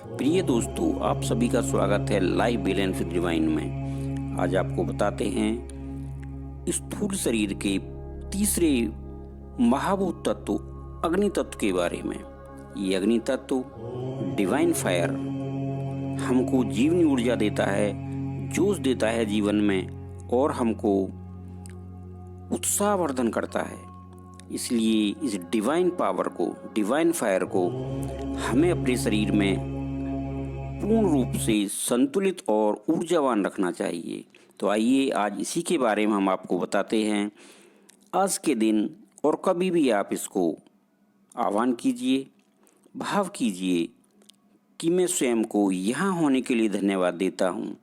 प्रिय दोस्तों, आप सभी का स्वागत है लाइव बैलेंस विद डिवाइन में। आज आपको बताते हैं स्थूल शरीर के तीसरे महाभूत तत्व अग्नि तत्व के बारे में। ये अग्नि तत्व डिवाइन फायर हमको जीवनी ऊर्जा देता है, जोश देता है जीवन में और हमको उत्साहवर्धन करता है। इसलिए इस डिवाइन पावर को, डिवाइन फायर को हमें अपने शरीर में पूर्ण रूप से संतुलित और ऊर्जावान रखना चाहिए। तो आइए आज इसी के बारे में हम आपको बताते हैं। आज के दिन और कभी भी आप इसको आह्वान कीजिए, भाव कीजिए कि मैं स्वयं को यहाँ होने के लिए धन्यवाद देता हूँ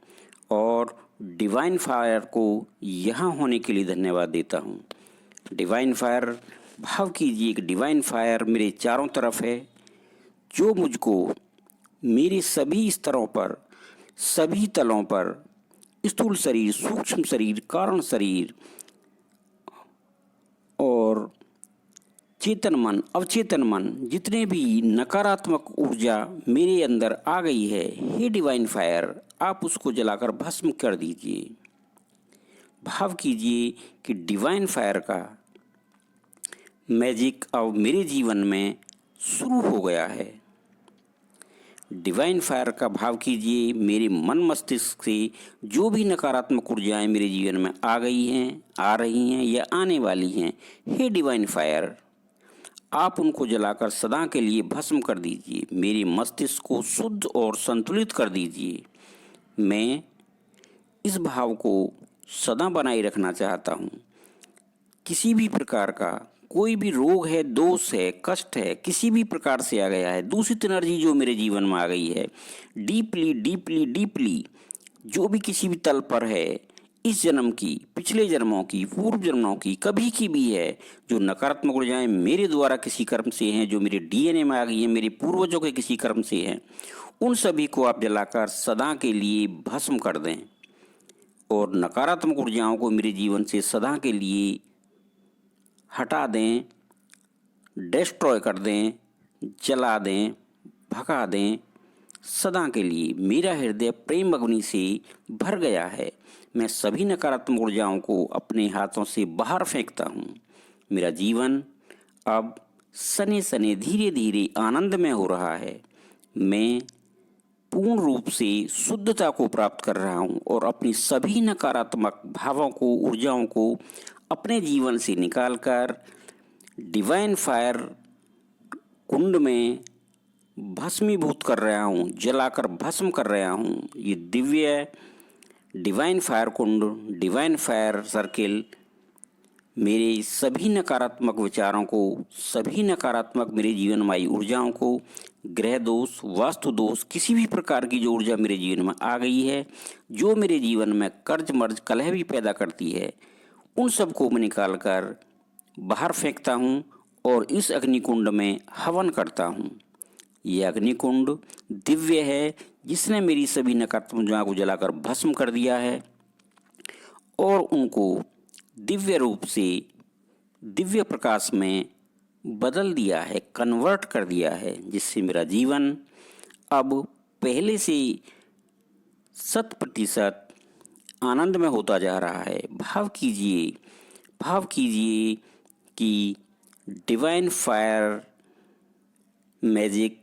और डिवाइन फायर को यहाँ होने के लिए धन्यवाद देता हूँ। डिवाइन फायर भाव कीजिए कि डिवाइन फायर मेरे चारों तरफ है, जो मुझको मेरे सभी स्तरों पर, सभी तलों पर, स्थूल शरीर, सूक्ष्म शरीर, कारण शरीर और चेतन मन, अवचेतन मन, जितने भी नकारात्मक ऊर्जा मेरे अंदर आ गई है, हे डिवाइन फायर, आप उसको जलाकर भस्म कर दीजिए। भाव कीजिए कि डिवाइन फायर का मैजिक अब मेरे जीवन में शुरू हो गया है। डिवाइन फायर का भाव कीजिए, मेरे मन मस्तिष्क से जो भी नकारात्मक ऊर्जाएं मेरे जीवन में आ गई हैं, आ रही हैं या आने वाली हैं, हे डिवाइन फायर, आप उनको जलाकर सदा के लिए भस्म कर दीजिए। मेरे मस्तिष्क को शुद्ध और संतुलित कर दीजिए। मैं इस भाव को सदा बनाए रखना चाहता हूँ। किसी भी प्रकार का कोई भी रोग है, दोष है, कष्ट है, किसी भी प्रकार से आ गया है, दूषित एनर्जी जो मेरे जीवन में आ गई है, डीपली डीपली डीपली जो भी किसी भी तल पर है, इस जन्म की, पिछले जन्मों की, पूर्व जन्मों की, कभी की भी है, जो नकारात्मक ऊर्जाएं मेरे द्वारा किसी कर्म से हैं, जो मेरे डीएनए में आ गई हैं, मेरे पूर्वजों के किसी कर्म से हैं, उन सभी को आप जलाकर सदा के लिए भस्म कर दें और नकारात्मक ऊर्जाओं को मेरे जीवन से सदा के लिए हटा दें, डिस्ट्रॉय कर दें, जला दें, भगा दें। सदा के लिए मेरा हृदय प्रेम अग्नि से भर गया है। मैं सभी नकारात्मक ऊर्जाओं को अपने हाथों से बाहर फेंकता हूँ। मेरा जीवन अब सने सने धीरे धीरे आनंद में हो रहा है। मैं पूर्ण रूप से शुद्धता को प्राप्त कर रहा हूँ और अपनी सभी नकारात्मक भावों को, ऊर्जाओं को अपने जीवन से निकालकर डिवाइन फायर कुंड में भस्मीभूत कर रहा हूँ, जलाकर भस्म कर रहा हूँ। ये दिव्य डिवाइन फायर कुंड, डिवाइन फायर सर्किल मेरे सभी नकारात्मक विचारों को, सभी नकारात्मक मेरे जीवन में आई ऊर्जाओं को, ग्रह दोष, वास्तु दोष, किसी भी प्रकार की जो ऊर्जा मेरे जीवन में आ गई है, जो मेरे जीवन में कर्ज मर्ज कलह भी पैदा करती है, उन सब को मैं निकाल कर बाहर फेंकता हूँ और इस अग्निकुंड में हवन करता हूँ। यह अग्निकुंड दिव्य है, जिसने मेरी सभी नकारात्मक ऊर्जाओं को जलाकर भस्म कर दिया है और उनको दिव्य रूप से, दिव्य प्रकाश में बदल दिया है, कन्वर्ट कर दिया है, जिससे मेरा जीवन अब पहले से 100% आनंद में होता जा रहा है। भाव कीजिए कि divine fire magic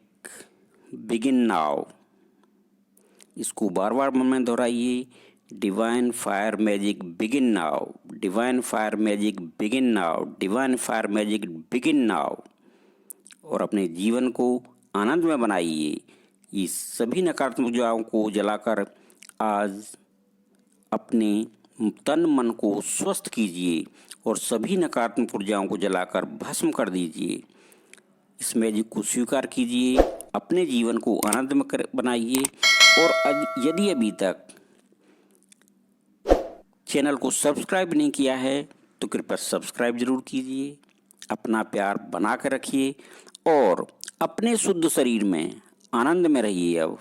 begin now. इसको बार बार मन में दोहराइए, divine fire magic begin now, divine fire magic begin now, divine fire magic begin now. और अपने जीवन को आनंद में बनाइए। ये सभी नकारात्मक ऊर्जाओं को जलाकर आज अपने तन मन को स्वस्थ कीजिए और सभी नकारात्मक ऊर्जाओं को जलाकर भस्म कर दीजिए। इस मैजिक को स्वीकार कीजिए, अपने जीवन को आनंद में बनाइए। और यदि अभी तक चैनल को सब्सक्राइब नहीं किया है तो कृपया सब्सक्राइब जरूर कीजिए। अपना प्यार बना कर रखिए और अपने शुद्ध शरीर में आनंद में रहिए। अब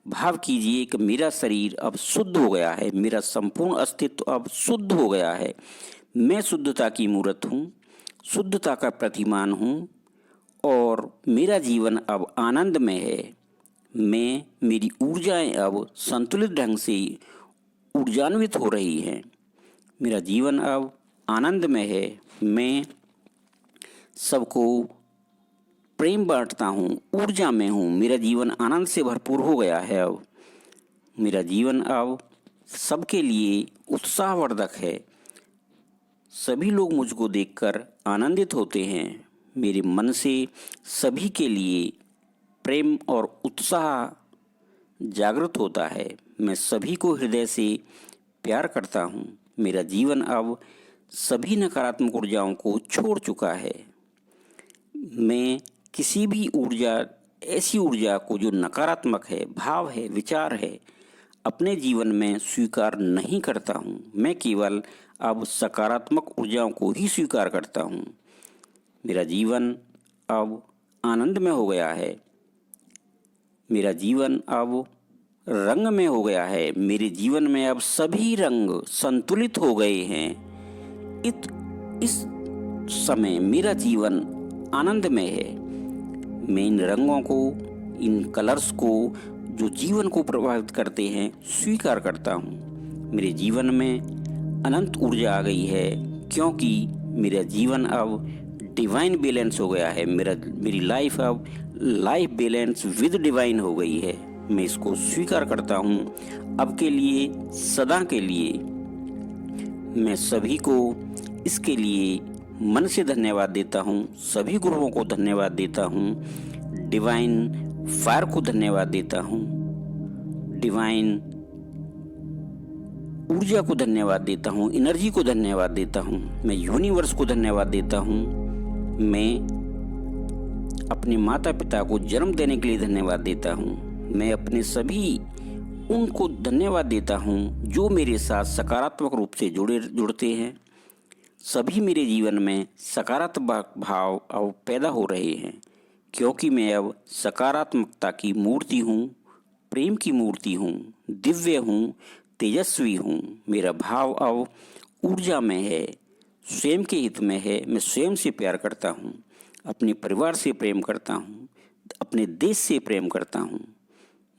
भाव कीजिए कि मेरा शरीर अब शुद्ध हो गया है, मेरा संपूर्ण अस्तित्व अब शुद्ध हो गया है। मैं शुद्धता की मूर्त हूँ, शुद्धता का प्रतिमान हूँ और मेरा जीवन अब आनंद में है। मेरी ऊर्जाएं अब संतुलित ढंग से ऊर्जान्वित हो रही हैं। मेरा जीवन अब आनंदमय है। मैं सबको प्रेम बांटता हूँ, ऊर्जा में हूँ। मेरा जीवन आनंद से भरपूर हो गया है। अब मेरा जीवन अब सबके लिए उत्साहवर्धक है। सभी लोग मुझको देखकर आनंदित होते हैं। मेरे मन से सभी के लिए प्रेम और उत्साह जागृत होता है। मैं सभी को हृदय से प्यार करता हूँ। मेरा जीवन अब सभी नकारात्मक ऊर्जाओं को छोड़ चुका है। मैं किसी भी ऐसी ऊर्जा को जो नकारात्मक है, भाव है, विचार है, अपने जीवन में स्वीकार नहीं करता हूँ। मैं केवल अब सकारात्मक ऊर्जाओं को ही स्वीकार करता हूँ। मेरा जीवन अब आनंदमय हो गया है। मेरा जीवन अब रंग में हो गया है। मेरे जीवन में अब सभी रंग संतुलित हो गए हैं। इस समय मेरा जीवन आनंदमय है। मैं इन रंगों को, इन कलर्स को जो जीवन को प्रभावित करते हैं, स्वीकार करता हूँ। मेरे जीवन में अनंत ऊर्जा आ गई है, क्योंकि मेरा जीवन अब डिवाइन बैलेंस हो गया है। मेरी लाइफ अब लाइफ बैलेंस विद डिवाइन हो गई है। मैं इसको स्वीकार करता हूँ। अब के लिए, सदा के लिए मैं सभी को इसके लिए मन से धन्यवाद देता हूँ। सभी गुरुओं को धन्यवाद देता हूँ। डिवाइन फायर को धन्यवाद देता हूँ। डिवाइन ऊर्जा को धन्यवाद देता हूँ। एनर्जी को धन्यवाद देता हूँ। मैं यूनिवर्स को धन्यवाद देता हूँ। मैं अपने माता पिता को जन्म देने के लिए धन्यवाद देता हूँ। मैं अपने सभी उनको धन्यवाद देता हूँ जो मेरे साथ सकारात्मक रूप से जुड़ते हैं। सभी मेरे जीवन में सकारात्मक भाव अब पैदा हो रहे हैं, क्योंकि मैं अब सकारात्मकता की मूर्ति हूँ, प्रेम की मूर्ति हूँ, दिव्य हूँ, तेजस्वी हूँ। मेरा भाव अब ऊर्जा में है, स्वयं के हित में है। मैं स्वयं से प्यार करता हूँ, अपने परिवार से प्रेम करता हूँ, अपने देश से प्रेम करता हूँ।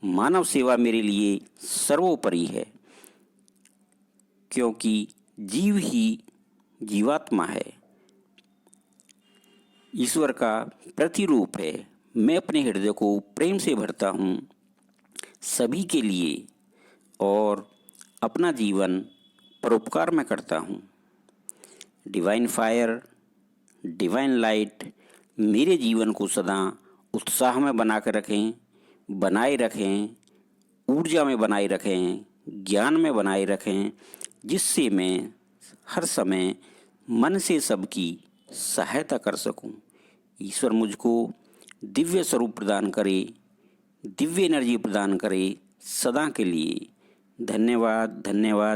मानव सेवा मेरे लिए सर्वोपरि है, क्योंकि जीव ही जीवात्मा है, ईश्वर का प्रतिरूप है। मैं अपने हृदय को प्रेम से भरता हूँ सभी के लिए, और अपना जीवन परोपकार में करता हूँ। डिवाइन फायर, डिवाइन लाइट मेरे जीवन को सदा उत्साह में बनाए रखें, ऊर्जा में बनाए रखें, ज्ञान में बनाए रखें, जिससे मैं हर समय मन से सबकी सहायता कर सकूं। ईश्वर मुझको दिव्य स्वरूप प्रदान करे, दिव्य एनर्जी प्रदान करे सदा के लिए। धन्यवाद, धन्यवाद।